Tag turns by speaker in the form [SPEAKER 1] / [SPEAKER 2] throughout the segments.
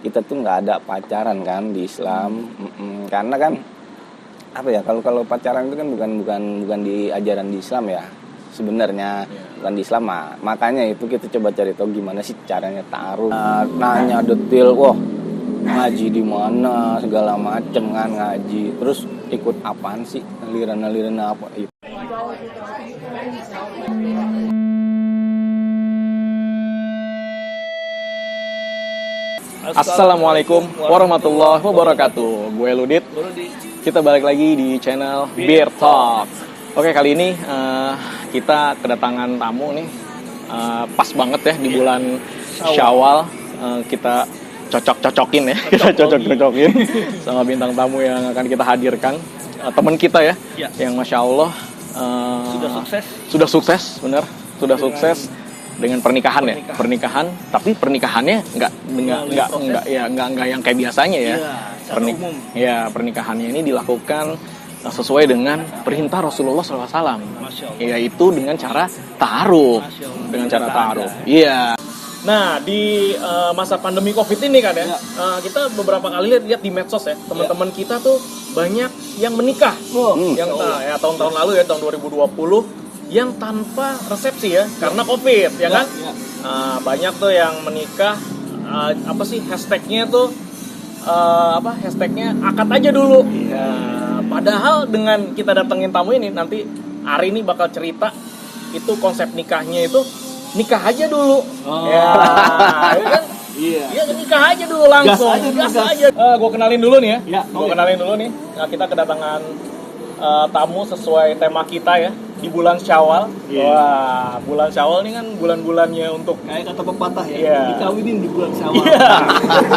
[SPEAKER 1] kita tuh nggak ada pacaran kan di Islam. Karena kan apa ya, kalau pacaran itu kan bukan di ajaran di Islam ya sebenarnya, bukan di Islam. Makanya itu kita coba cari tahu gimana sih caranya ta'aruf. Nanya detail, wah ngaji di mana segala macem kan, ngaji terus ikut apaan sih, aliran apa itu. Assalamualaikum warahmatullahi wabarakatuh. Gue Ludit. Kita balik lagi di channel Beer Talk. Oke, kali ini kita kedatangan tamu nih. Pas banget ya di bulan Syawal. Kita cocok-cocokin ya. Kita cocok-cocokin sama bintang tamu yang akan kita hadirkan. Teman kita ya, yang Masya Allah sudah sukses, benar. Sudah sukses dengan pernikahan ya, tapi pernikahannya nggak yang kayak biasanya ya. Pernikahannya ini dilakukan sesuai dengan perintah Rasulullah SAW, yaitu dengan cara ta'aruf, Iya. Nah, di masa pandemi Covid ini kan ya, kita beberapa kali lihat di medsos ya, teman-teman kita tuh banyak yang menikah, tahun-tahun lalu ya, tahun 2020. Yang tanpa resepsi ya, karena Covid ya kan. Banyak tuh yang menikah, hashtagnya tuh hashtagnya akad aja dulu. Padahal dengan kita datengin tamu ini, nanti Ari ini bakal cerita itu konsep nikahnya itu nikah aja dulu. Ya kan? Iya, nikah aja dulu langsung. Gas aja. Gue kenalin dulu nih ya. Nah, kita kedatangan tamu sesuai tema kita ya, di bulan Syawal. Wah, bulan Syawal ini kan bulan-bulannya untuk
[SPEAKER 2] kayak kata pepatah ya, dikawinin di bulan Syawal.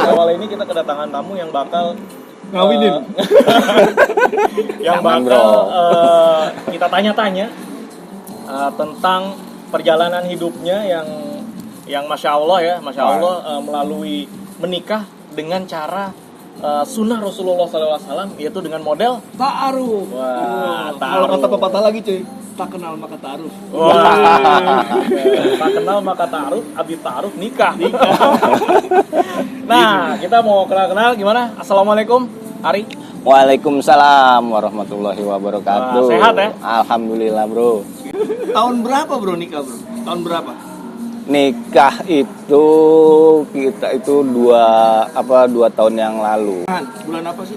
[SPEAKER 1] Syawal ini kita kedatangan tamu yang bakal
[SPEAKER 2] ngawinin.
[SPEAKER 1] Yang bakal kita tanya-tanya tentang perjalanan hidupnya yang Masya Allah melalui menikah dengan cara sunnah Rasulullah SAW, yaitu dengan model
[SPEAKER 2] ta'aruf. Kalau kata pepatah lagi cuy, tak kenal maka ta'aruf.
[SPEAKER 1] Tak kenal maka ta'aruf, abdi ta'aruf nikah. Nah, kita mau kenal gimana? Assalamualaikum, Ari. Waalaikumsalam warahmatullahi wabarakatuh. Sehat ya? Alhamdulillah bro.
[SPEAKER 2] Tahun berapa bro nikah bro? Tahun berapa?
[SPEAKER 1] Nikah itu kita itu 2 tahun yang lalu.
[SPEAKER 2] Bulan apa sih?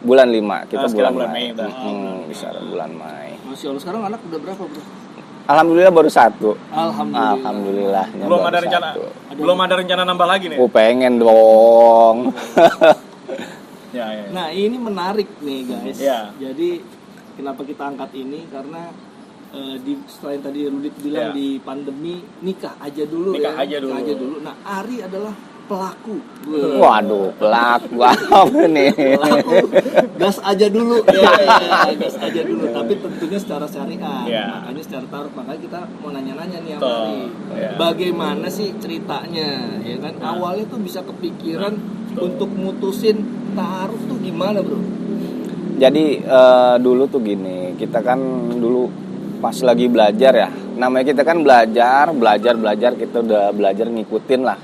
[SPEAKER 1] Bulan 5. Kita bulan Mei.
[SPEAKER 2] Bisa
[SPEAKER 1] bulan Mei.
[SPEAKER 2] Masya Allah, sekarang anak udah berapa bro?
[SPEAKER 1] Alhamdulillah baru 1.
[SPEAKER 2] Alhamdulillah.
[SPEAKER 1] Belum ada rencana nambah lagi nih?
[SPEAKER 2] Pengen dong. Ya. Nah, ini menarik nih guys. Jadi kenapa kita angkat ini, karena selain tadi Rudit bilang di pandemi nikah aja dulu. Nah, Ari adalah pelaku.
[SPEAKER 1] Waduh, pelaku apa nih?
[SPEAKER 2] Pelaku gas aja dulu. Gas aja dulu. Tapi tentunya secara syariat. Makanya secara ta'aruf. Makanya kita mau nanya-nanya nih sama Ari. Bagaimana sih ceritanya? Ya kan? Awalnya tuh bisa kepikiran untuk mutusin ta'aruf tuh gimana, bro?
[SPEAKER 1] Jadi dulu tuh gini, kita kan dulu pas lagi belajar ya, namanya kita kan belajar, kita udah belajar ngikutin lah.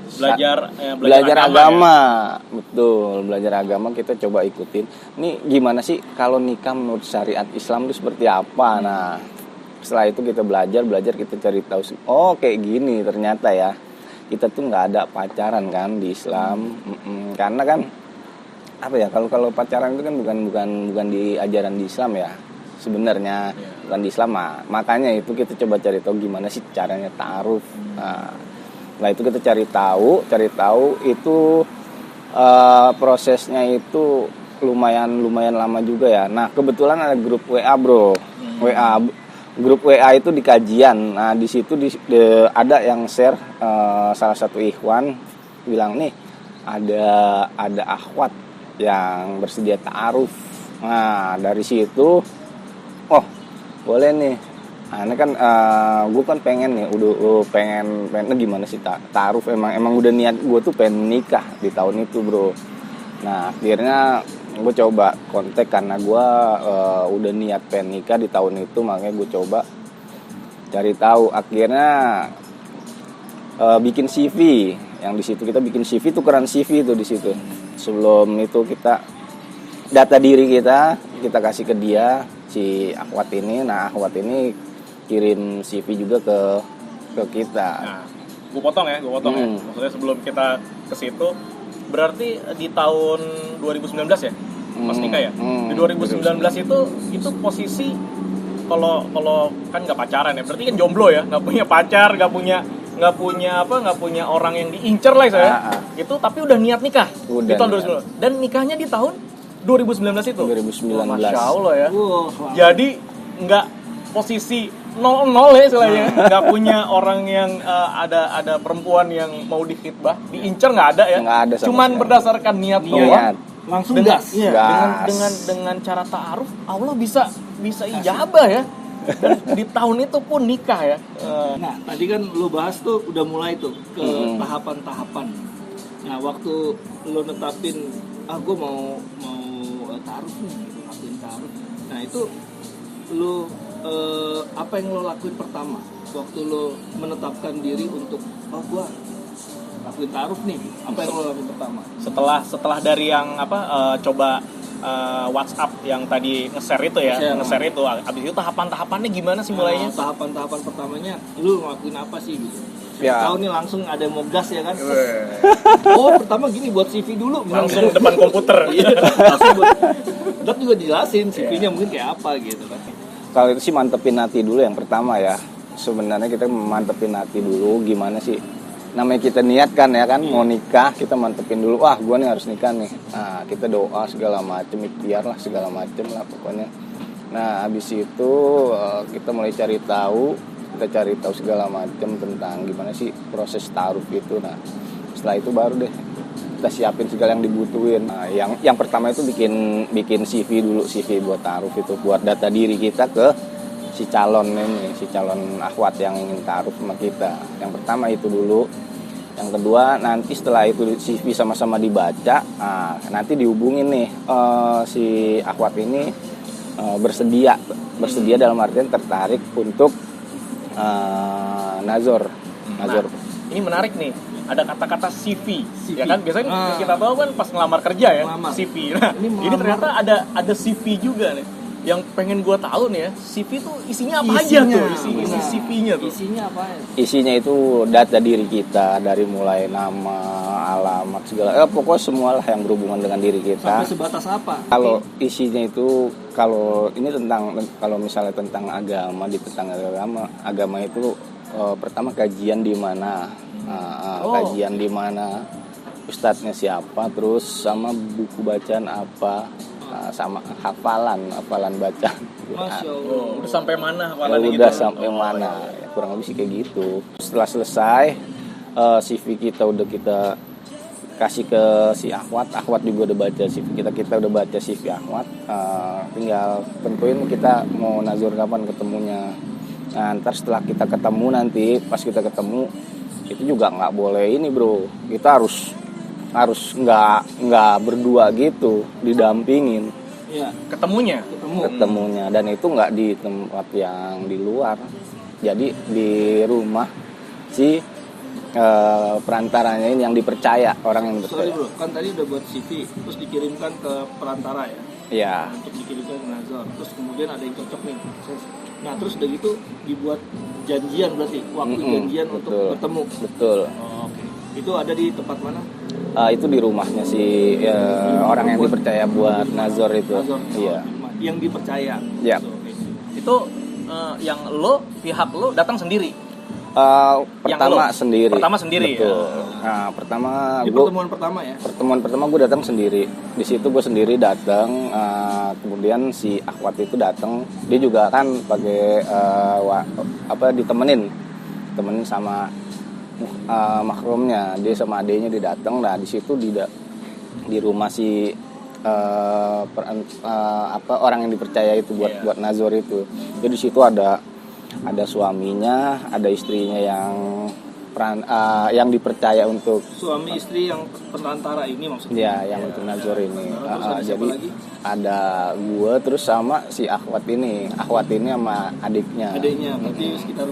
[SPEAKER 1] Belajar agama ya? Betul, belajar agama kita coba ikutin. Ini gimana sih kalau nikah menurut syariat Islam itu seperti apa? Nah, setelah itu kita belajar, kita cari tahu. Oh, kayak gini ternyata ya. Kita tuh nggak ada pacaran kan di Islam. Karena kan apa ya, kalau pacaran itu kan bukan di ajaran di Islam ya sebenarnya, bukan di Islam. Makanya itu kita coba cari tahu gimana sih caranya ta'aruf. Nah, itu kita cari tahu itu prosesnya itu lumayan lama juga ya. Nah, kebetulan ada grup WA bro. Grup WA itu di kajian. Nah, di situ ada yang share, salah satu ikhwan bilang nih ada akhwat yang bersedia ta'aruf. Nah, dari situ boleh nih. Nah, ini kan gue kan pengen nih, udah pengen gimana sih ta'aruf, emang udah niat gue tuh pengen nikah di tahun itu bro. Nah, akhirnya gue coba kontak karena gue udah niat pengen nikah di tahun itu, makanya gue coba cari tahu. Akhirnya bikin CV. Yang di situ kita bikin CV, tukeran CV itu di situ. Sebelum itu kita data diri kita kasih ke dia, si Akhwat ini. Nah, Akhwat ini kirim CV juga ke kita.
[SPEAKER 3] Nah, gue potong ya. Maksudnya sebelum kita ke situ, berarti di tahun 2019 ya, pas nikah ya. Di 2019 itu posisi kalau kan nggak pacaran ya, berarti kan jomblo ya, nggak punya pacar, nggak punya orang yang diincer lah saya. Itu tapi udah niat nikah di tahun 2019 dan nikahnya di tahun 2019 itu.
[SPEAKER 1] 2019.
[SPEAKER 3] Masya Allah ya. Jadi nggak posisi 0-0 ya istilahnya, nggak punya orang yang ada perempuan yang mau dikhitbah, diincer nggak ada ya.
[SPEAKER 1] Nggak ada sama
[SPEAKER 3] Cuman
[SPEAKER 1] sekali.
[SPEAKER 3] berdasarkan niat doang.
[SPEAKER 2] Langsung
[SPEAKER 3] dengan,
[SPEAKER 2] gas.
[SPEAKER 3] iya, dengan cara ta'aruf Allah bisa ijabah ya. Dan di tahun itu pun nikah ya.
[SPEAKER 2] Nah, tadi kan lu bahas tuh udah mulai tuh ke tahapan-tahapan. Nah, waktu lu netapin gue mau taruh nih, lakuin taruh. Nah, itu lu apa yang lo lakuin pertama waktu lo menetapkan diri untuk gue lakuin taruh nih, apa yang lo lakuin pertama
[SPEAKER 3] setelah dari yang coba WhatsApp yang tadi nge-share itu ya, nge-share itu abis itu tahapan-tahapannya gimana sih mulainya?
[SPEAKER 2] Tahapan pertamanya lu ngelakuin apa sih gitu?
[SPEAKER 1] Ya.
[SPEAKER 2] Tahu nih langsung ada yang mau gas ya kan? Pertama gini buat CV dulu,
[SPEAKER 3] langsung depan komputer.
[SPEAKER 2] Langsung buat juga jelasin CV-nya mungkin kayak apa gitu kan.
[SPEAKER 1] Kalau itu sih mantepin hati dulu yang pertama ya. Sebenarnya kita mantepin hati dulu gimana sih. Namanya kita niatkan ya kan mau nikah, kita mantepin dulu. Gue nih harus nikah nih. Nah, kita doa segala macem, ikhtiar lah segala macem lah pokoknya. Nah, habis itu kita mulai cari tahu segala macem tentang gimana sih proses taruh gitu. Nah, setelah itu baru deh kita siapin segala yang dibutuhin. Nah, yang pertama itu bikin CV dulu, CV buat taruh itu, buat data diri kita ke si calon akhwat yang ingin taruh sama kita. Yang pertama itu dulu. Yang kedua nanti setelah itu CV sama-sama dibaca, nanti dihubungin nih si akhwat ini bersedia dalam artian tertarik untuk nazor.
[SPEAKER 3] Nah, ini menarik nih. Ada kata-kata CV, ya kan? Biasanya kita tahu kan pas ngelamar kerja ya, CV. Nah, ini ternyata ada CV juga nih. Yang pengen gue tahu nih ya, CV tuh isinya apa aja tuh? Isi CV-nya tuh.
[SPEAKER 2] Isinya apa ya?
[SPEAKER 1] Isinya itu data diri kita, dari mulai nama, alamat, segala. Pokoknya semualah yang berhubungan dengan diri kita.
[SPEAKER 2] Sampai sebatas apa?
[SPEAKER 1] Kalau isinya itu, kalau misalnya tentang agama, agama itu pertama kajian di mana. Kajian di mana, ustadznya siapa, terus sama buku bacaan apa, sama hafalan bacaan.
[SPEAKER 2] Masya Allah.
[SPEAKER 3] Udah sampai mana hafalannya?
[SPEAKER 1] Udah sampai mana? Ya, kurang lebih sih kayak gitu. Setelah selesai CV kita udah kita kasih ke si akhwat juga udah baca CV kita udah baca CV akhwat. Tinggal tentuin kita mau nazur kapan ketemunya. Nah, ntar setelah kita ketemu nanti, pas kita ketemu itu juga nggak boleh ini bro, kita harus nggak berdua gitu, didampingin.
[SPEAKER 2] Iya.
[SPEAKER 1] Ketemunya, dan itu nggak di tempat yang di luar, jadi di rumah si perantaranya ini yang dipercaya, orang yang dipercaya.
[SPEAKER 2] Sorry bro, kan tadi udah buat CV, terus dikirimkan ke perantara ya?
[SPEAKER 1] Iya.
[SPEAKER 2] Untuk dikirimkan ke nazar, terus kemudian ada yang cocok nih. Nah terus udah gitu dibuat janjian berarti, waktu janjian
[SPEAKER 1] betul.
[SPEAKER 2] untuk bertemu.
[SPEAKER 1] Betul.
[SPEAKER 2] Oke. Itu ada di tempat mana?
[SPEAKER 1] Itu di rumahnya si orang yang dipercaya buat nazar itu. Iya.
[SPEAKER 2] Yang dipercaya.
[SPEAKER 1] Iya.
[SPEAKER 3] Itu yang pihak lo datang sendiri.
[SPEAKER 1] Pertama sendiri.
[SPEAKER 3] Betul.
[SPEAKER 1] Nah, pertama
[SPEAKER 2] pertemuan pertama
[SPEAKER 1] gue datang sendiri. Di situ gue sendiri datang. Kemudian si akhwat itu datang. Dia juga kan pakai ditemenin sama mahrumnya. Dia sama adenya dia datang. Nah, di situ di rumah si orang yang dipercaya itu buat nazar itu. Jadi di situ ada suaminya, ada istrinya yang dipercaya untuk
[SPEAKER 2] suami istri yang perantara ini maksudnya.
[SPEAKER 1] Ya, yang untuk nazar ini.
[SPEAKER 2] Jadi
[SPEAKER 1] ada gue terus sama si akhwat ini sama adiknya.
[SPEAKER 2] Adiknya berarti sekitar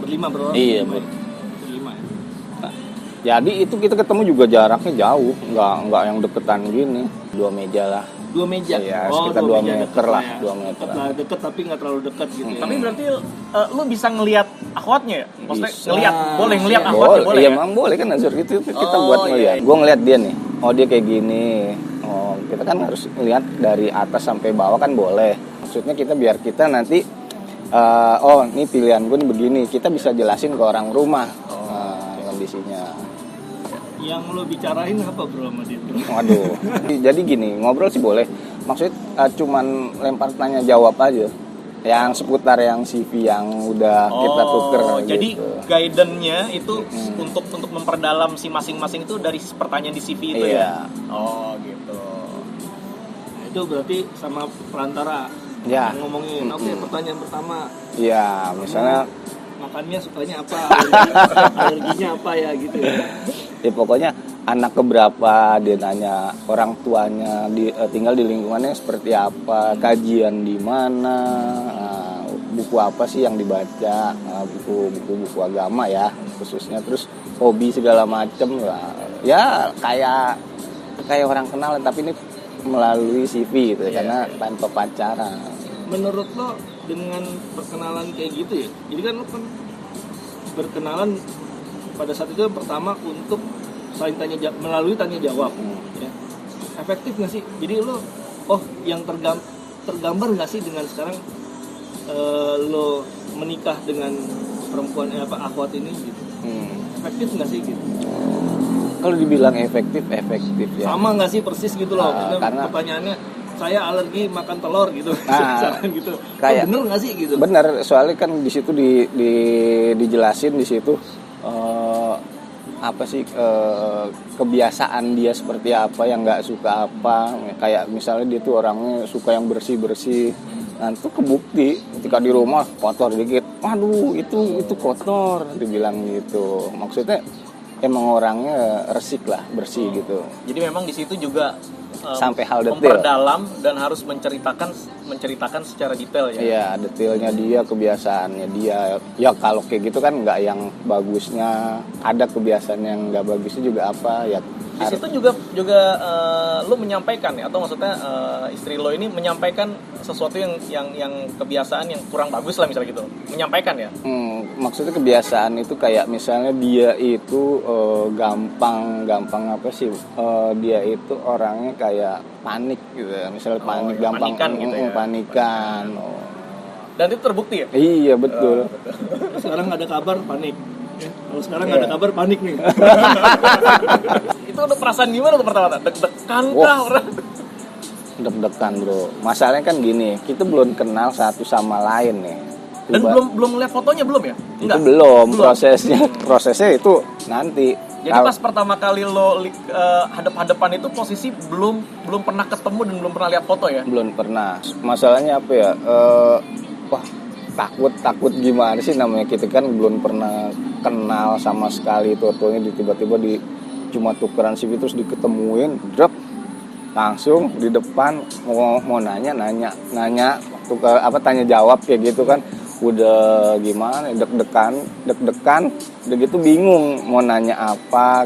[SPEAKER 2] berlima berorang.
[SPEAKER 1] Iya,
[SPEAKER 2] berlima ya.
[SPEAKER 1] Jadi itu kita ketemu juga jaraknya jauh, nggak yang deketan gini, 2 meja lah.
[SPEAKER 2] 2 meja?
[SPEAKER 1] Iya, sekitar 2 meter lah,
[SPEAKER 2] ya.
[SPEAKER 1] 2 meter.
[SPEAKER 2] Deket tapi nggak terlalu dekat gitu ya.
[SPEAKER 3] Tapi berarti lu bisa ngelihat akhwatnya ya? Maksudnya
[SPEAKER 1] Bisa.
[SPEAKER 3] ngelihat, boleh ngelihat
[SPEAKER 2] Iya.
[SPEAKER 3] akhwatnya, boleh
[SPEAKER 1] Iya,
[SPEAKER 3] ya?
[SPEAKER 1] emang boleh kan Nazar gitu kita
[SPEAKER 2] Oh,
[SPEAKER 1] buat
[SPEAKER 2] iya,
[SPEAKER 1] ngeliat.
[SPEAKER 2] iya.
[SPEAKER 1] Gue ngeliat dia nih, oh dia kayak gini. Oh, kita kan harus ngeliat dari atas sampai bawah kan boleh. Maksudnya kita biar kita nanti oh ini pilihan gue nih begini, kita bisa jelasin ke orang rumah kondisinya.
[SPEAKER 2] Yang lo bicarain apa bro sama dia?
[SPEAKER 1] Waduh, jadi gini, ngobrol sih boleh. Maksudnya cuman lempar tanya jawab aja. Yang seputar yang CV yang udah kita tuker.
[SPEAKER 3] Jadi
[SPEAKER 1] gitu.
[SPEAKER 3] guidance-nya itu untuk memperdalam si masing-masing itu dari pertanyaan di CV itu
[SPEAKER 1] Iya.
[SPEAKER 3] ya? Oh gitu.
[SPEAKER 2] Nah, itu berarti sama perantara
[SPEAKER 1] Ya.
[SPEAKER 2] yang ngomongin. Oke, pertanyaan pertama,
[SPEAKER 1] Iya, misalnya
[SPEAKER 2] makannya sukanya apa, alerginya apa ya gitu ya.
[SPEAKER 1] ya pokoknya anak keberapa dia nanya, orang tuanya tinggal di lingkungannya seperti apa, kajian di mana, buku apa sih yang dibaca, buku agama ya khususnya, terus hobi segala macem lah. Ya kayak orang kenalan tapi ini melalui CV gitu ya, karena tanpa pacaran.
[SPEAKER 2] Menurut lo dengan perkenalan kayak gitu ya, jadi kan lo kan berkenalan pada saat itu yang pertama untuk saling melalui tanya jawab ya. Efektif nggak sih? Jadi lo yang tergambar nggak sih dengan sekarang lo menikah dengan perempuan akhwat ini gitu? Efektif nggak sih gitu?
[SPEAKER 1] Kalau dibilang efektif ya.
[SPEAKER 2] Sama nggak sih persis gitu loh?
[SPEAKER 1] Karena
[SPEAKER 2] pertanyaannya saya alergi makan telur gitu, gitu.
[SPEAKER 1] Kayak
[SPEAKER 2] bener nggak sih gitu?
[SPEAKER 1] Bener, soalnya kan di situ dijelasin di situ apa sih kebiasaan dia seperti apa, yang nggak suka apa. Kayak misalnya dia tuh orangnya suka yang bersih. Nah itu kebukti ketika di rumah kotor dikit, waduh itu kotor, dibilang gitu. Maksudnya emang orangnya resik lah, bersih gitu.
[SPEAKER 3] Jadi memang di situ juga
[SPEAKER 1] sampai hal detail,
[SPEAKER 3] memperdalam dan harus menceritakan secara detail ya.
[SPEAKER 1] Iya, detailnya dia, kebiasaannya dia. Ya kalau kayak gitu kan nggak yang bagusnya, ada kebiasaan yang nggak bagusnya juga apa ya.
[SPEAKER 3] Di situ juga lo menyampaikan ya, atau maksudnya istri lo ini menyampaikan sesuatu yang kebiasaan yang kurang bagus lah misalnya gitu, menyampaikan ya.
[SPEAKER 1] Maksudnya kebiasaan itu kayak misalnya dia itu gampang apa sih, dia itu orangnya kayak panik gitu ya, misalnya panik, gampang
[SPEAKER 3] panikan gitu ya.
[SPEAKER 1] Panikan.
[SPEAKER 3] Dan itu terbukti ya?
[SPEAKER 1] Iya betul.
[SPEAKER 2] Sekarang ada kabar panik. Kalau sekarang nggak ada kabar panik nih.
[SPEAKER 3] Itu ada perasaan gimana tuh pertama? Deg-degan kah orang?
[SPEAKER 1] Deg-degan bro. Masalahnya kan gini, kita belum kenal satu sama lain nih.
[SPEAKER 3] Dan belum lihat fotonya belum ya?
[SPEAKER 1] Itu belum. Prosesnya itu nanti.
[SPEAKER 3] Jadi pas pertama kali lo hadap-hadapan itu posisi belum pernah ketemu dan belum pernah lihat foto ya?
[SPEAKER 1] Belum pernah. Masalahnya apa ya? Takut gimana sih, namanya kita kan belum pernah kenal sama sekali, fotonya tiba-tiba cuma tukeran CV terus diketemuin, drop langsung di depan mau nanya tukar tanya jawab kayak gitu kan, udah gimana, deg-degan udah gitu bingung mau nanya apa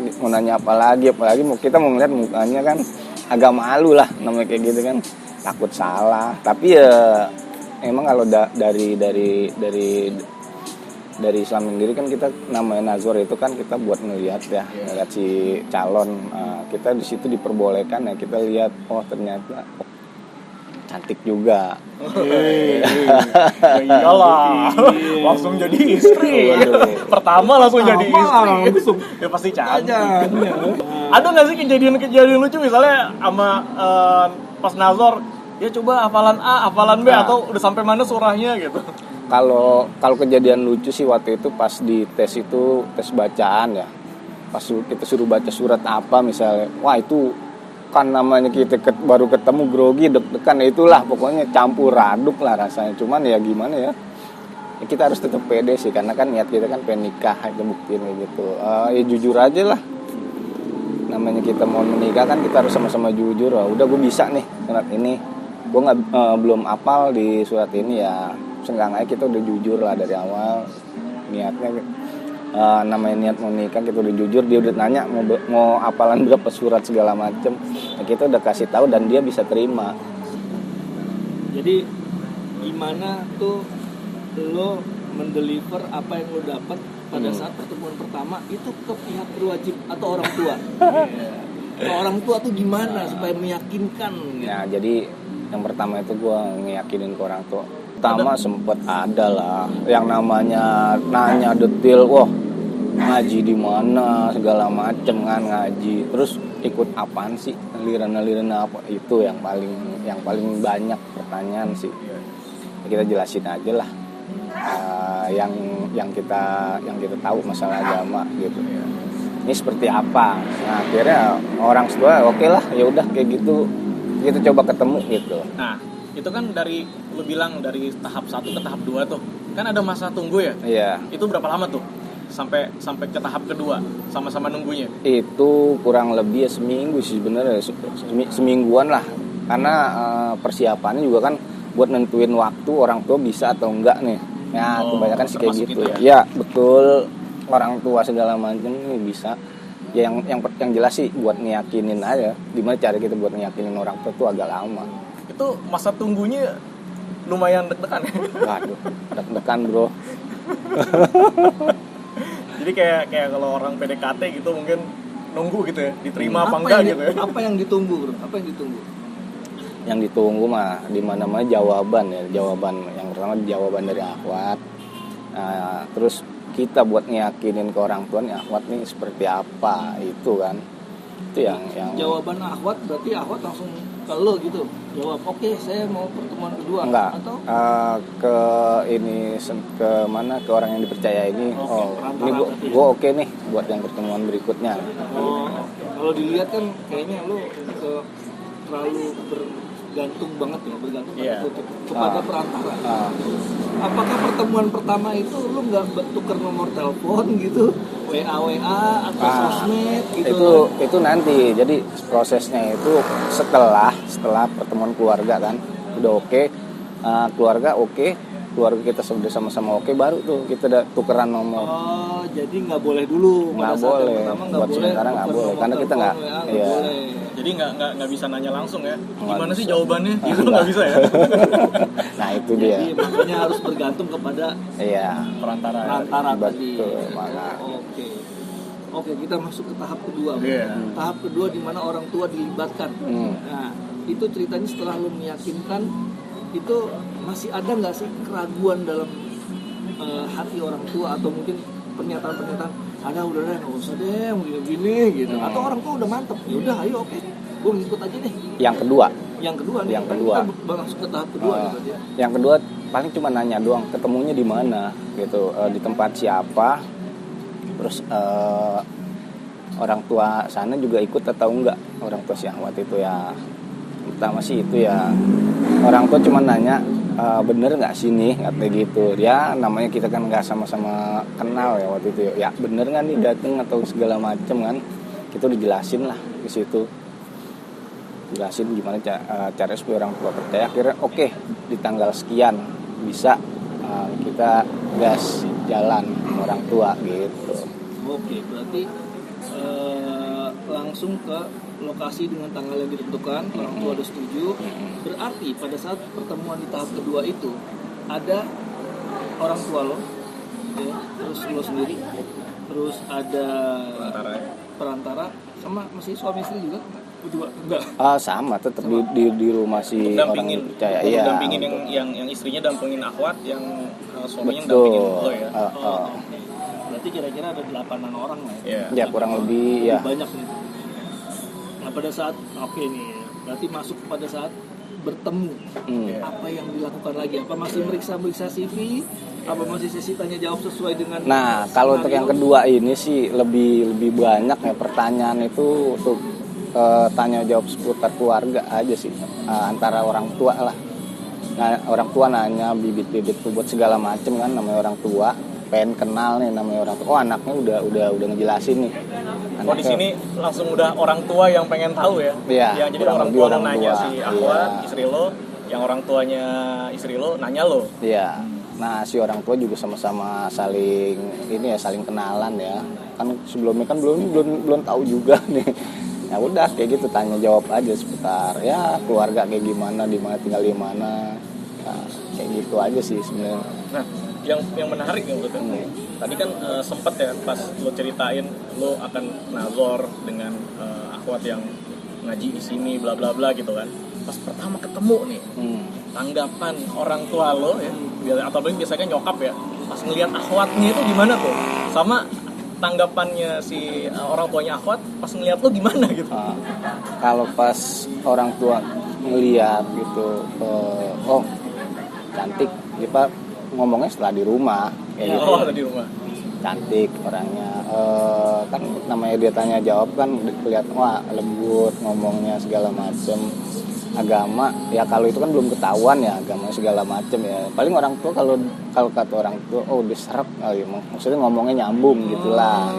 [SPEAKER 1] lagi kita mau ngeliat mukanya kan agak malu lah, namanya kayak gitu kan, takut salah. Tapi ya emang kalau dari Islam sendiri kan kita namanya nazar itu kan kita buat ngelihat ya, ngelihat si calon. Kita di situ diperbolehkan ya, kita lihat ternyata cantik juga.
[SPEAKER 3] Iyalah, langsung jadi istri. Pertama langsung jadi istri. Ya pasti cantik. Ada nggak sih kejadian lucu misalnya sama pas nazar? Ya coba hafalan A, hafalan B, atau udah sampai mana surahnya gitu.
[SPEAKER 1] Kalau kejadian lucu sih waktu itu pas di tes bacaan ya. Pas kita suruh baca surat apa misalnya. Wah itu kan namanya kita baru ketemu grogi, deg-degan, itulah pokoknya campur aduk lah rasanya. Cuman ya gimana ya. Kita harus tetap pede sih, karena kan niat kita kan pengen nikah aja, buktiin gitu. Ya jujur aja lah. Namanya kita mau menikah kan kita harus sama-sama jujur. Udah gue bisa nih surat ini. Gue belum hafal di surat ini ya, seenggaknya kita udah jujur lah dari awal niatnya. namanya niat mau nikah, kita udah jujur, dia udah nanya mau hafalan berapa surat segala macem, nah, kita udah kasih tahu dan dia bisa terima.
[SPEAKER 2] Jadi gimana tuh lo mendeliver apa yang lo dapat pada saat pertemuan pertama itu ke pihak berwajib atau orang tua? Ke orang tua tuh gimana supaya meyakinkan gitu?
[SPEAKER 1] Nah jadi yang pertama itu gue ngeyakinin ke orang tua. Pertama sempet ada lah yang namanya nanya detail, wah ngaji di mana segala macem kan, ngaji terus ikut apaan sih, aliran apa, itu yang paling banyak pertanyaan sih. Kita jelasin aja lah yang kita tahu masalah agama gitu. Ini seperti apa? Nah akhirnya orang tua oke lah, ya udah kayak gitu kita coba ketemu gitu.
[SPEAKER 3] Nah itu kan dari lu bilang dari tahap 1 ke tahap 2 tuh kan ada masa tunggu ya?
[SPEAKER 1] Iya.
[SPEAKER 3] Itu berapa lama tuh sampai ke tahap kedua sama-sama nunggunya?
[SPEAKER 1] Itu kurang lebih ya seminggu sih sebenarnya, semingguan lah, karena persiapannya juga kan buat nentuin waktu orang tua bisa atau enggak nih. Ya kebanyakan sih kayak gitu ya. Ya betul, orang tua segala macam nih bisa. Ya yang jelas sih buat ngeyakinin aja. Gimana cara kita buat ngeyakinin orang tua tuh agak lama.
[SPEAKER 3] Itu masa tunggunya lumayan deg-degan ya?
[SPEAKER 1] Waduh, deg-degan bro.
[SPEAKER 3] Jadi kayak kalau orang PDKT gitu mungkin nunggu gitu ya, diterima apa enggak gitu ya.
[SPEAKER 2] Apa yang ditunggu bro? Apa yang ditunggu?
[SPEAKER 1] Yang ditunggu mah di mana-mana jawaban ya, yang pertama jawaban dari akhwat. Nah, terus kita buat ngeyakinin ke orang tua nih akhwat nih seperti apa itu kan. Itu yang
[SPEAKER 2] jawaban akhwat berarti akhwat langsung ke lo gitu. Jawab oke, saya mau pertemuan kedua.
[SPEAKER 1] Enggak.
[SPEAKER 2] Atau
[SPEAKER 1] ke mana, ke orang yang dipercaya ini. Ini gue oke nih buat yang pertemuan berikutnya.
[SPEAKER 2] Kalau dilihat kan kayaknya lo terlalu bergantung banget ya, kepada perantara. Apakah pertemuan pertama itu lu nggak tuker nomor telepon gitu, WA atau sosmed gitu?
[SPEAKER 1] Itu nanti. Jadi prosesnya itu setelah pertemuan keluarga kan, udah oke, keluarga kita sudah sama-sama oke, baru tuh kita udah tukeran nomor.
[SPEAKER 2] Jadi nggak boleh dulu.
[SPEAKER 1] Nggak boleh. Buat sekarang nggak boleh, karena kita nggak. Iya.
[SPEAKER 3] Jadi nggak bisa nanya langsung ya. Gimana sih jawabannya? Itu nggak bisa ya.
[SPEAKER 1] Nah itu dia.
[SPEAKER 2] Jadi makanya harus bergantung kepada perantara tadi. Oke, kita masuk ke tahap kedua. Tahap kedua di mana orang tua dilibatkan. Nah itu ceritanya setelah lu meyakinkan, itu masih ada nggak sih keraguan dalam hati orang tua atau mungkin pernyataan ada udah deh nggak usah deh begini gitu, atau orang tua udah mantep ya udah ayo oke, gue ngikut aja deh.
[SPEAKER 1] Yang kedua
[SPEAKER 2] nih, kita langsung ke tahap kedua gitu.
[SPEAKER 1] Yang kedua paling cuma nanya doang, ketemunya di mana gitu, di tempat siapa, terus orang tua sana juga ikut atau enggak, orang tua si Ahmad itu ya. Pertama sih itu ya, orang tua cuma nanya bener nggak sini katanya gitu. Dia namanya kita kan nggak sama-sama kenal ya waktu itu ya, bener nggak nih dateng atau segala macem kan, kita udah jelasin lah di situ, jelasin gimana cara supaya orang tua percaya. Akhirnya oke, di tanggal sekian bisa kita gas jalan orang tua gitu.
[SPEAKER 2] Oke, berarti langsung ke lokasi dengan tanggal yang ditentukan, orang tua udah setuju. Berarti pada saat pertemuan di tahap kedua itu ada orang tua lo, ya, terus lo sendiri, terus ada perantara sama masih suami istri juga? Enggak.
[SPEAKER 1] Sama, tetap di rumah si orang yang percaya. Iya.
[SPEAKER 3] Dampingin yang istrinya dampingin akhwat, yang suaminya dampingin lo ya.
[SPEAKER 2] Berarti kira-kira ada 8 orang lah
[SPEAKER 1] ya. Ya kurang lebih ya.
[SPEAKER 2] Banyak nih. Nah pada saat nih, berarti masuk pada saat bertemu, apa yang dilakukan lagi? Apa masih meriksa CV? Apa masih sesi tanya jawab sesuai dengan?
[SPEAKER 1] Nah kalau untuk yang kedua ini sih lebih banyak ya pertanyaan itu untuk tanya jawab seputar keluarga aja sih, antara orang tua lah. Nah orang tua nanya bibit-bibit buat segala macem kan, namanya orang tua pengen kenal nih namanya orang tua. Oh anaknya udah ngejelasin nih.
[SPEAKER 3] Anaknya, di sini langsung udah orang tua yang pengen tahu ya.
[SPEAKER 1] Iya.
[SPEAKER 3] Yang jadi orang tua nanya si akhwat istri lo, yang orang tuanya istri lo nanya lo.
[SPEAKER 1] Iya. Nah si orang tua juga sama-sama saling ini ya, saling kenalan ya. Kan sebelumnya kan belum tahu juga nih. Ya udah kayak gitu, tanya jawab aja seputar ya keluarga kayak gimana, di mana tinggal di mana. Nah, kayak gitu aja sih sebenarnya.
[SPEAKER 3] Nah, yang menarik ya menurut tadi kan sempet ya pas lo ceritain lo akan nazor dengan akhwat yang ngaji di sini bla bla bla gitu kan. Pas pertama ketemu nih, tanggapan orang tua lo ya, atau biasanya nyokap ya, pas ngelihat akhwatnya itu gimana tuh? Sama tanggapannya si orang tuanya akhwat pas ngelihat lo gimana gitu?
[SPEAKER 1] Kalau pas orang tua ngelihat gitu, oh cantik, dia ngomongnya setelah di rumah. Kayak gitu.
[SPEAKER 3] Oh, di rumah.
[SPEAKER 1] Cantik orangnya, kan namanya dia tanya jawab kan kelihatan wah lembut ngomongnya segala macem. Agama ya kalau itu kan belum ketahuan ya, agama segala macem ya. Paling orang tua kalau kata orang tua oh diserap kali, maksudnya ngomongnya nyambung gitulah.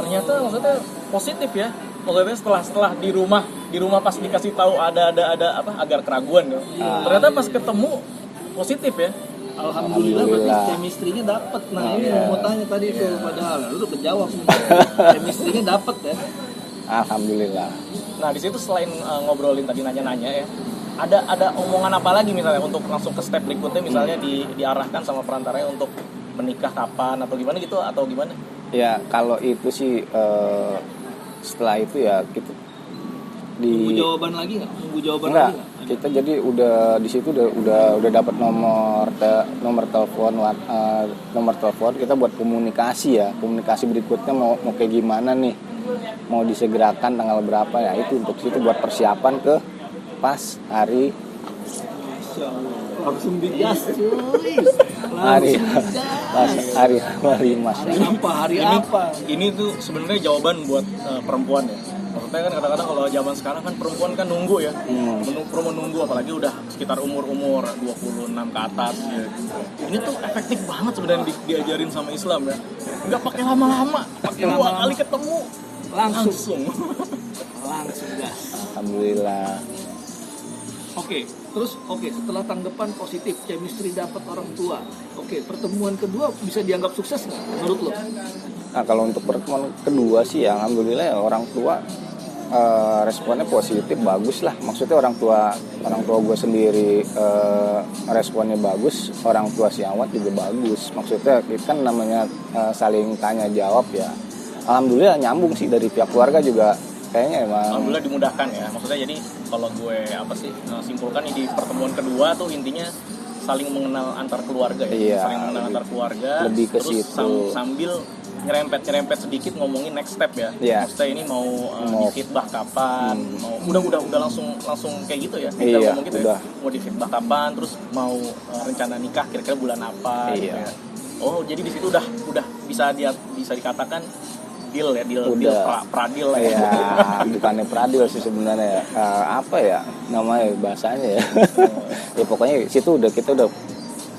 [SPEAKER 3] Ternyata maksudnya positif ya. Maksudnya setelah di rumah pas dikasih tahu ada apa agar keraguan ya. Ternyata pas ketemu positif ya.
[SPEAKER 2] Alhamdulillah berarti chemistry-nya dapet. Nah ini mau tanya tadi itu padahal lu udah kejawab nih. Chemistry-nya dapet ya.
[SPEAKER 1] Alhamdulillah.
[SPEAKER 3] Nah di situ selain ngobrolin tadi nanya-nanya ya, ada omongan apa lagi misalnya untuk langsung ke step berikutnya, misalnya diarahkan sama perantaranya untuk menikah kapan atau gimana gitu atau gimana?
[SPEAKER 1] Ya kalau itu sih setelah itu ya kita
[SPEAKER 2] Nunggu jawaban lagi nggak?
[SPEAKER 1] Enggak. Kita jadi udah di situ udah dapat nomor telepon kita buat komunikasi ya. Komunikasi berikutnya mau kayak gimana nih? Mau disegerakan tanggal berapa ya? Itu untuk situ buat persiapan ke pas hari
[SPEAKER 2] langsung digas cuy.
[SPEAKER 1] Hari Mas.
[SPEAKER 2] Hari apa?
[SPEAKER 3] Ini tuh sebenarnya jawaban buat perempuan ya. Maksudnya kan kadang-kadang kalau zaman sekarang kan perempuan kan nunggu ya. Menunggu apalagi udah sekitar umur 26 ke atas ya. Ini tuh efektif banget sebenarnya diajarin sama Islam ya. Enggak pakai lama-lama, pakai 2 kali ketemu langsung
[SPEAKER 2] gas.
[SPEAKER 1] Alhamdulillah.
[SPEAKER 2] Oke, setelah tanggapan positif, chemistry dapat orang tua. Oke, pertemuan kedua bisa dianggap sukses nggak menurut lo?
[SPEAKER 1] Nah kalau untuk pertemuan kedua sih ya alhamdulillah ya orang tua responnya positif, bagus lah. Maksudnya orang tua gue sendiri responnya bagus, orang tua si Awat juga bagus. Maksudnya kita kan namanya saling tanya jawab ya. Alhamdulillah nyambung sih dari pihak keluarga juga. Kayaknya emang
[SPEAKER 3] alhamdulillah dimudahkan ya. Maksudnya jadi kalau gue simpulkan di pertemuan kedua tuh intinya saling mengenal antar keluarga ya.
[SPEAKER 1] Iya,
[SPEAKER 3] saling mengenal antar keluarga.
[SPEAKER 1] Lebih ke
[SPEAKER 3] terus
[SPEAKER 1] situ.
[SPEAKER 3] Sambil nyerempet sedikit ngomongin next step ya.
[SPEAKER 1] Iya.
[SPEAKER 3] Maksudnya ini mau difitbah kapan? Mau udah langsung kayak gitu ya. Kita
[SPEAKER 1] iya,
[SPEAKER 3] ngomong gitu
[SPEAKER 1] udah.
[SPEAKER 3] ya. Mau difitbah kapan? Terus mau rencana nikah kira-kira bulan apa?
[SPEAKER 1] Iya.
[SPEAKER 3] Gitu ya. Oh, jadi di situ udah bisa dikatakan deal pradil lah ya.
[SPEAKER 1] Ya, bukannya pradil sih sebenarnya. Apa ya namanya bahasanya ya. Ya pokoknya situ kita udah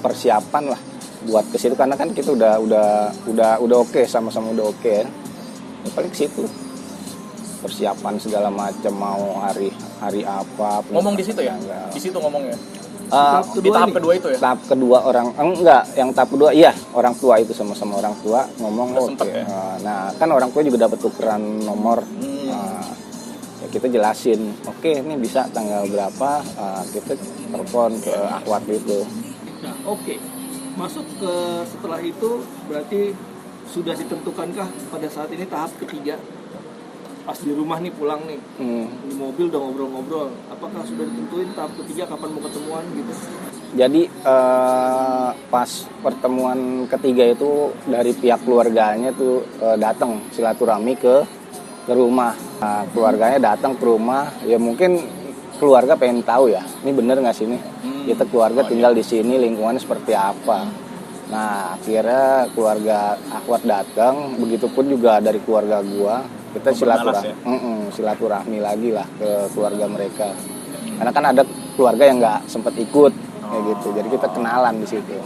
[SPEAKER 1] persiapan lah buat ke situ karena kan kita udah oke, sama-sama udah oke ya. Paling ke situ. Persiapan segala macam, mau hari apa.
[SPEAKER 3] Ngomong di situ ya? Di situ ngomongnya.
[SPEAKER 1] Di tahap kedua itu ya? Tahap kedua yang tahap kedua iya, orang tua itu sama-sama orang tua ngomong
[SPEAKER 3] ya?
[SPEAKER 1] Nah kan orang tua juga dapat tukeran nomor. Ya kita jelasin, oke ini bisa tanggal berapa, kita telepon ke akhwat itu.
[SPEAKER 2] Nah masuk ke setelah itu berarti sudah ditentukankah pada saat ini tahap ketiga? Pas di rumah nih pulang nih, di mobil udah ngobrol-ngobrol, apakah sudah ditentuin tahap ketiga kapan mau ketemuan gitu?
[SPEAKER 1] Jadi pas pertemuan ketiga itu dari pihak keluarganya tuh datang silaturahmi ke rumah. Nah, keluarganya datang ke rumah, ya mungkin keluarga pengen tahu ya, ini bener nggak sih nih? Kita keluarga tinggal di sini, lingkungannya seperti apa? Nah akhirnya keluarga akhwat datang, begitupun juga dari keluarga gua. Kita silaturahmi lagi lah ke keluarga mereka. Karena kan ada keluarga yang nggak sempat ikut kayak gitu. Jadi kita kenalan di situ.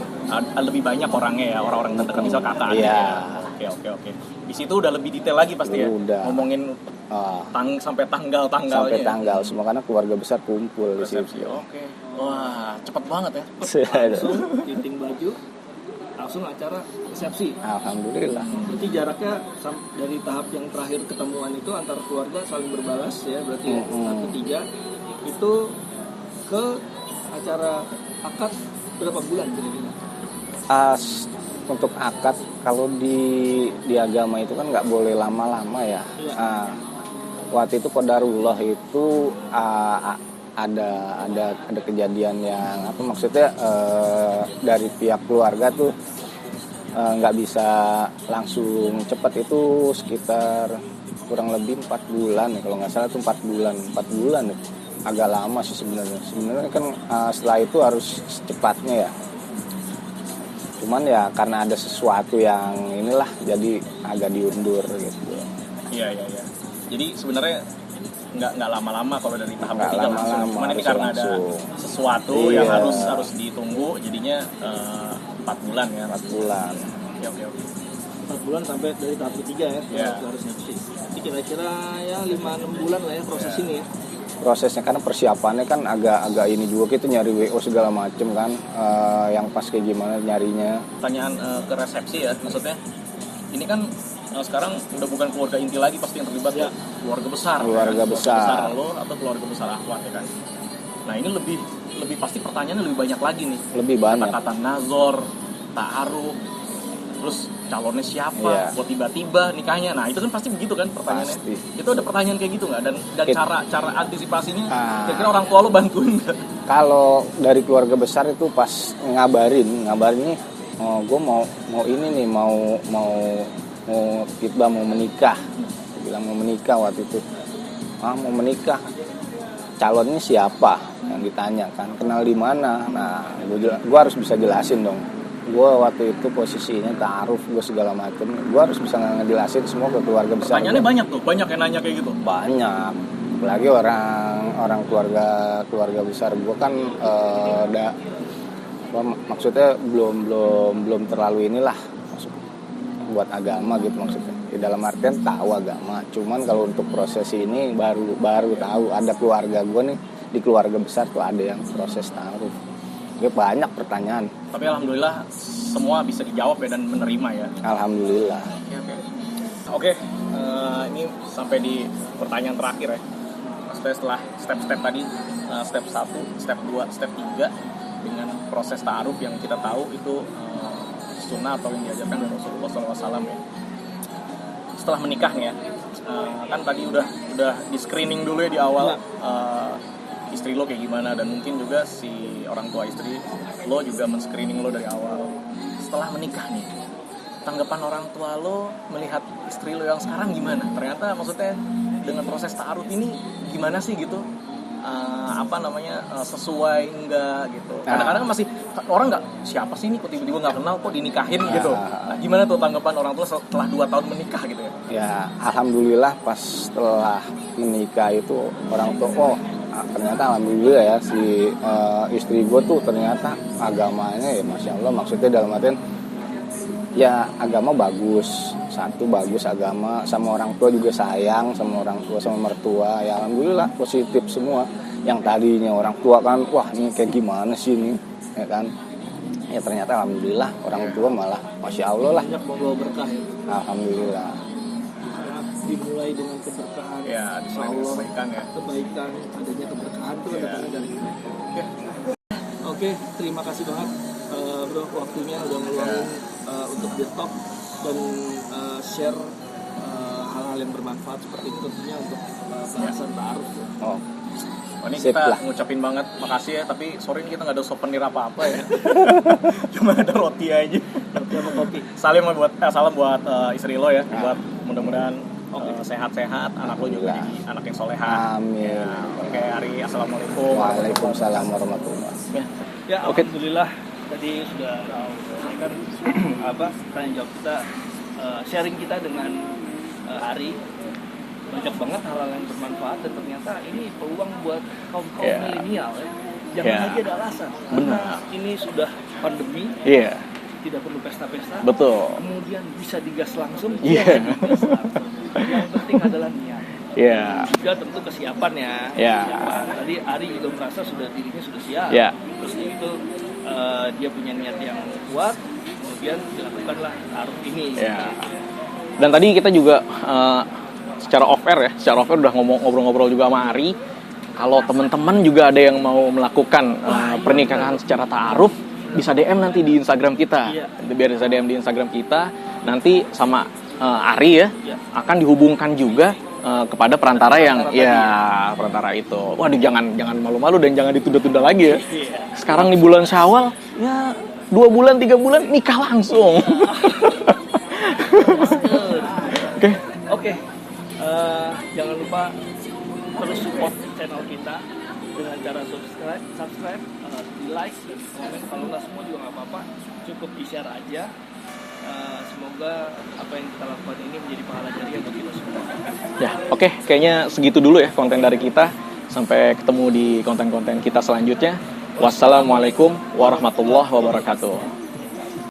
[SPEAKER 3] Lebih banyak orangnya ya, orang-orang terdekat misal kakak.
[SPEAKER 1] Iya.
[SPEAKER 3] Oke. Di situ udah lebih detail lagi pasti ya.
[SPEAKER 1] Udah.
[SPEAKER 3] Ngomongin sampai tanggal-tanggalnya.
[SPEAKER 1] Sampai tanggal semua karena keluarga besar kumpul di situ.
[SPEAKER 3] Oke. Wah, cepet banget ya.
[SPEAKER 2] Langsung fitting baju. langsung acara resepsi.
[SPEAKER 1] Alhamdulillah.
[SPEAKER 2] Berarti jaraknya dari tahap yang terakhir ketemuan itu antar keluarga saling berbalas ya, berarti tahap ketiga itu ke acara akad berapa bulan kira-kira?
[SPEAKER 1] Untuk akad kalau di agama itu kan nggak boleh lama-lama ya. Waktu itu qadarullah itu ada kejadian yang apa maksudnya dari pihak keluarga tuh nggak bisa langsung cepat, itu sekitar kurang lebih 4 bulan ya, kalau nggak salah tuh 4 bulan ya. Agak lama sih sebenarnya kan setelah itu harus secepatnya ya, cuman ya karena ada sesuatu yang inilah jadi agak diundur gitu.
[SPEAKER 3] Iya. Jadi sebenarnya nggak lama-lama kalau dari tahap
[SPEAKER 1] nggak
[SPEAKER 3] ketiga
[SPEAKER 1] lama-lama,
[SPEAKER 3] langsung. Cuman ini karena ada sesuatu yang harus ditunggu, jadinya 4 bulan ya.
[SPEAKER 1] 4 bulan.
[SPEAKER 3] Oke.
[SPEAKER 2] 4 bulan sampai dari tahap ketiga ya, harus resepsi. Jadi kira-kira ya 5-6 bulan lah ya proses ini ya.
[SPEAKER 1] Prosesnya karena persiapannya kan agak ini juga, kita nyari WO segala macem kan, yang pas kayak gimana nyarinya.
[SPEAKER 3] Pertanyaan ke resepsi ya, maksudnya ini kan sekarang udah bukan keluarga inti lagi pasti yang terlibat ya, keluarga besar lo atau keluarga besar akhwat ya kan. Nah ini lebih pasti pertanyaannya lebih banyak lagi nih,
[SPEAKER 1] lebih banyak
[SPEAKER 3] kata-kata nazor, ta'aruf, terus calonnya siapa, buat tiba-tiba nikahnya. Nah itu kan pasti begitu kan pertanyaannya. Pasti. Itu ada pertanyaan kayak gitu nggak? Dan cara antisipasinya kira-kira orang tua lo bantuin nggak? Kalau
[SPEAKER 1] dari keluarga besar itu pas ngabarin nih, gue mau ini nih, mau khitbah, mau menikah. Dia bilang mau menikah waktu itu. Mau menikah. Calonnya siapa? Yang ditanya kan. Kenal di mana? Nah, gue harus bisa jelasin dong. Gue waktu itu posisinya ta'aruf, gue segala macam. Gue harus bisa ngejelasin semua ke keluarga besar.
[SPEAKER 3] Pertanyaannya banyak tuh, banyak yang nanya kayak gitu.
[SPEAKER 1] Banyak. Apalagi orang keluarga besar gue kan maksudnya belum terlalu inilah buat agama gitu maksudnya. Di dalam artian tahu agama, cuman kalau untuk proses ini baru tahu. Ada keluarga gue nih, di keluarga besar tuh ada yang proses ta'aruf. Banyak pertanyaan. Tapi alhamdulillah semua bisa dijawab ya dan menerima ya. Alhamdulillah. Oke, ini sampai di pertanyaan terakhir ya. Maksudnya setelah step-step tadi, step 1, step 2, step 3 dengan proses ta'aruf yang kita tahu itu sunnah atau yang diajarkan dari Rasulullah SAW ya. Setelah menikah nih ya, kan tadi udah di screening dulu ya di awal, istri lo kayak gimana, dan mungkin juga si orang tua istri lo juga men-screening lo dari awal. Setelah menikah nih, tanggapan orang tua lo melihat istri lo yang sekarang gimana? Ternyata maksudnya dengan proses ta'aruf ini gimana sih gitu? Sesuai enggak gitu. Kadang-kadang masih orang nggak, siapa sih ini kok tiba-tiba nggak kenal kok dinikahin gitu. Nah, gimana tuh tanggapan orang tua setelah 2 tahun menikah gitu ya? Ya alhamdulillah pas setelah menikah itu orang tua ternyata alhamdulillah ya si istri gue tuh ternyata agamanya ya masya Allah, maksudnya dalam artian ya agama bagus, bagus agama, sama orang tua juga sayang sama orang tua, sama mertua ya alhamdulillah positif semua. Yang tadinya orang tua kan wah ini kayak gimana sih ini ya kan, ya ternyata alhamdulillah orang tua malah masya Allah lah,
[SPEAKER 2] banyak membawa berkah ya.
[SPEAKER 1] Alhamdulillah
[SPEAKER 2] dimulai dengan keberkahan
[SPEAKER 3] ya, kebaikan ya,
[SPEAKER 2] adanya keberkahan itu datangnya dari ini. Oke, terima kasih banget bro, waktunya udah ngeluangin untuk di-talk dan share hal-hal yang bermanfaat seperti itu tentunya untuk bahasan ta'aruf. Ini
[SPEAKER 1] sip
[SPEAKER 3] kita
[SPEAKER 1] lah.
[SPEAKER 3] ngucapin banget makasih ya, tapi sorry kita nggak ada souvenir apa-apa ya. Cuma ada roti aja.
[SPEAKER 2] Roti sama kopi.
[SPEAKER 3] Salam buat istri lo ya, buat mudah-mudahan sehat-sehat, anak lo juga jadi anak yang soleha.
[SPEAKER 1] Amin.
[SPEAKER 3] Ya, oke, Ari, assalamualaikum.
[SPEAKER 1] Waalaikumsalam warahmatullahi wabarakatuh.
[SPEAKER 2] Ya, alhamdulillah tadi sudah selesaikan tanya jawab kita, sharing kita dengan Ari. Banyak banget hal-hal yang bermanfaat dan ternyata ini peluang buat kaum milenial ya. Jangan lagi ada alasan. Karena ini sudah pandemi.
[SPEAKER 1] Iya.
[SPEAKER 2] Tidak perlu pesta-pesta.
[SPEAKER 1] Betul.
[SPEAKER 2] Kemudian bisa digas langsung.
[SPEAKER 1] Iya.
[SPEAKER 2] Yang penting adalah niat.
[SPEAKER 1] Iya.
[SPEAKER 2] Juga tentu kesiapan ya.
[SPEAKER 1] Iya.
[SPEAKER 2] Tadi Ari juga merasa dirinya sudah siap.
[SPEAKER 1] Iya.
[SPEAKER 2] Terus itu dia punya niat yang kuat, kemudian dilakukanlah taruh ini.
[SPEAKER 3] Ya. Dan tadi kita juga secara off air udah ngobrol-ngobrol juga sama Ari. Kalau teman-teman juga ada yang mau melakukan pernikahan secara ta'aruf, bisa DM nanti di Instagram kita. Biar bisa DM di Instagram kita, nanti sama Ari akan dihubungkan juga kepada perantara yang perantara itu. Waduh, jangan malu-malu dan jangan ditunda-tunda lagi ya. Sekarang di bulan Syawal ya 2 bulan 3 bulan nikah langsung.
[SPEAKER 2] Oke. Jangan lupa terus support channel kita dengan cara subscribe, di like, dan komen. Kalau nggak semua juga nggak apa-apa, cukup di share aja. Semoga apa yang kita lakukan ini menjadi pahala jariah untuk kita semua.
[SPEAKER 3] Ya, oke. Kayaknya segitu dulu ya konten dari kita. Sampai ketemu di konten-konten kita selanjutnya. Wassalamualaikum warahmatullahi wabarakatuh.